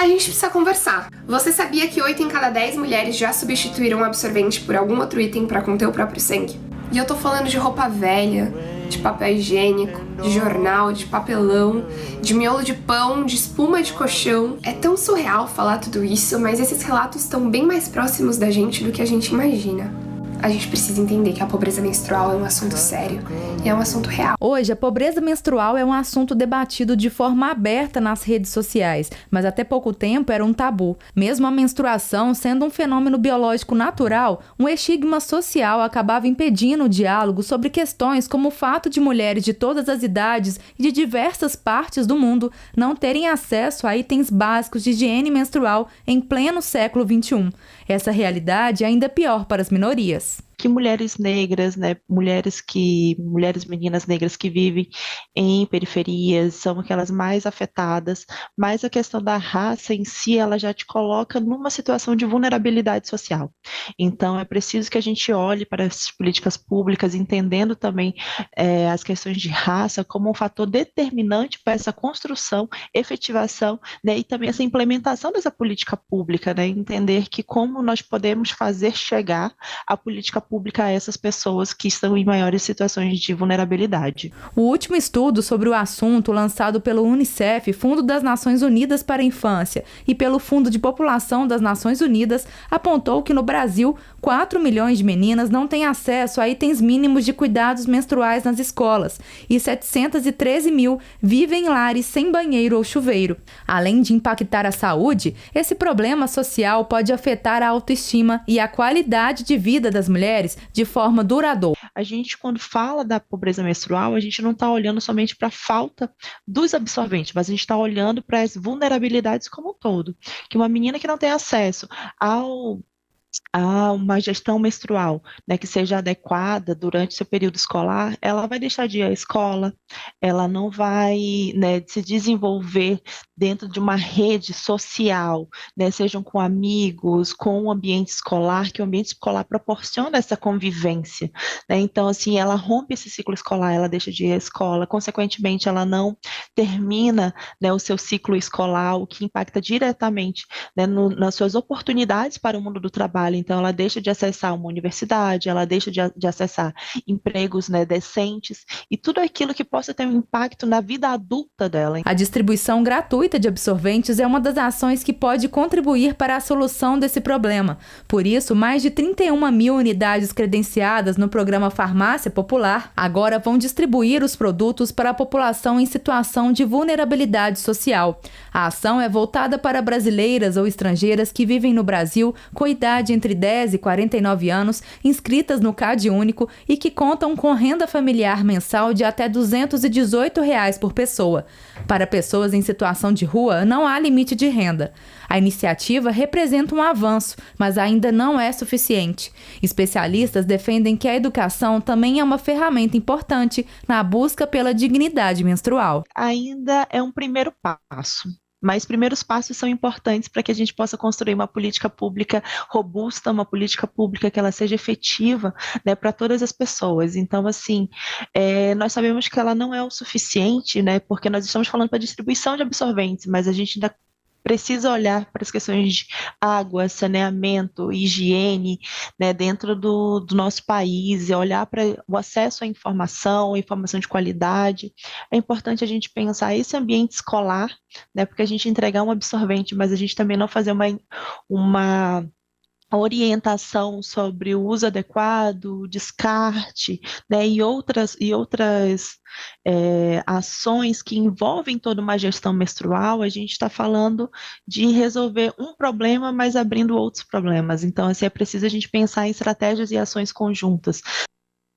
A gente precisa conversar. Você sabia que 8 em cada 10 mulheres já substituíram o absorvente por algum outro item para conter o próprio sangue? E eu tô falando de roupa velha, de papel higiênico, de jornal, de papelão, de miolo de pão, de espuma de colchão. É tão surreal falar tudo isso, mas esses relatos estão bem mais próximos da gente do que a gente imagina. A gente precisa entender que a pobreza menstrual é um assunto sério e é um assunto real. Hoje, a pobreza menstrual é um assunto debatido de forma aberta nas redes sociais, mas até pouco tempo era um tabu. Mesmo a menstruação sendo um fenômeno biológico natural, um estigma social acabava impedindo o diálogo sobre questões como o fato de mulheres de todas as idades e de diversas partes do mundo não terem acesso a itens básicos de higiene menstrual em pleno século XXI. Essa realidade é ainda pior para as minorias. Que mulheres negras, né, mulheres meninas negras que vivem em periferias são aquelas mais afetadas, mas a questão da raça em si, ela já te coloca numa situação de vulnerabilidade social. Então, é preciso que a gente olhe para as políticas públicas, entendendo também as questões de raça como um fator determinante para essa construção, efetivação, né, e também essa implementação dessa política pública, né, entender que como nós podemos fazer chegar a política pública a essas pessoas que estão em maiores situações de vulnerabilidade. O último estudo sobre o assunto, lançado pelo UNICEF, Fundo das Nações Unidas para a Infância, e pelo Fundo de População das Nações Unidas, apontou que no Brasil, 4 milhões de meninas não têm acesso a itens mínimos de cuidados menstruais nas escolas e 713 mil vivem em lares sem banheiro ou chuveiro. Além de impactar a saúde, esse problema social pode afetar a autoestima e a qualidade de vida das mulheres de forma duradoura. A gente, quando fala da pobreza menstrual, a gente não está olhando somente para a falta dos absorventes, mas a gente está olhando para as vulnerabilidades como um todo. Que uma menina que não tem acesso a uma gestão menstrual, né, que seja adequada durante seu período escolar, ela vai deixar de ir à escola, ela não vai, né, se desenvolver dentro de uma rede social, né, sejam com amigos, com o ambiente escolar, que o ambiente escolar proporciona essa convivência, né? Então, assim, ela rompe esse ciclo escolar, ela deixa de ir à escola, consequentemente, ela não termina, né, o seu ciclo escolar, o que impacta diretamente, né, nas suas oportunidades para o mundo do trabalho. Então, ela deixa de acessar uma universidade, ela deixa de acessar empregos, né, decentes e tudo aquilo que possa ter um impacto na vida adulta dela. A distribuição gratuita de absorventes é uma das ações que pode contribuir para a solução desse problema. Por isso, mais de 31 mil unidades credenciadas no programa Farmácia Popular agora vão distribuir os produtos para a população em situação de vulnerabilidade social. A ação é voltada para brasileiras ou estrangeiras que vivem no Brasil com idade entre 10 e 49 anos, inscritas no CAD Único e que contam com renda familiar mensal de até R$ 218 por pessoa. Para pessoas em situação de rua, não há limite de renda. A iniciativa representa um avanço, mas ainda não é suficiente. Especialistas defendem que a educação também é uma ferramenta importante na busca pela dignidade menstrual. Ainda é um primeiro passo. Mas primeiros passos são importantes para que a gente possa construir uma política pública robusta, uma política pública que ela seja efetiva, né, para todas as pessoas. Então, assim, nós sabemos que ela não é o suficiente, né, porque nós estamos falando para distribuição de absorventes, mas a gente ainda precisa olhar para as questões de água, saneamento, higiene, né, dentro do nosso país, e olhar para o acesso à informação de qualidade. É importante a gente pensar esse ambiente escolar, né, porque a gente entregar um absorvente, mas a gente também não fazer uma orientação sobre o uso adequado, descarte, né, e outras ações que envolvem toda uma gestão menstrual. A gente está falando de resolver um problema, mas abrindo outros problemas. Então, assim, é preciso a gente pensar em estratégias e ações conjuntas.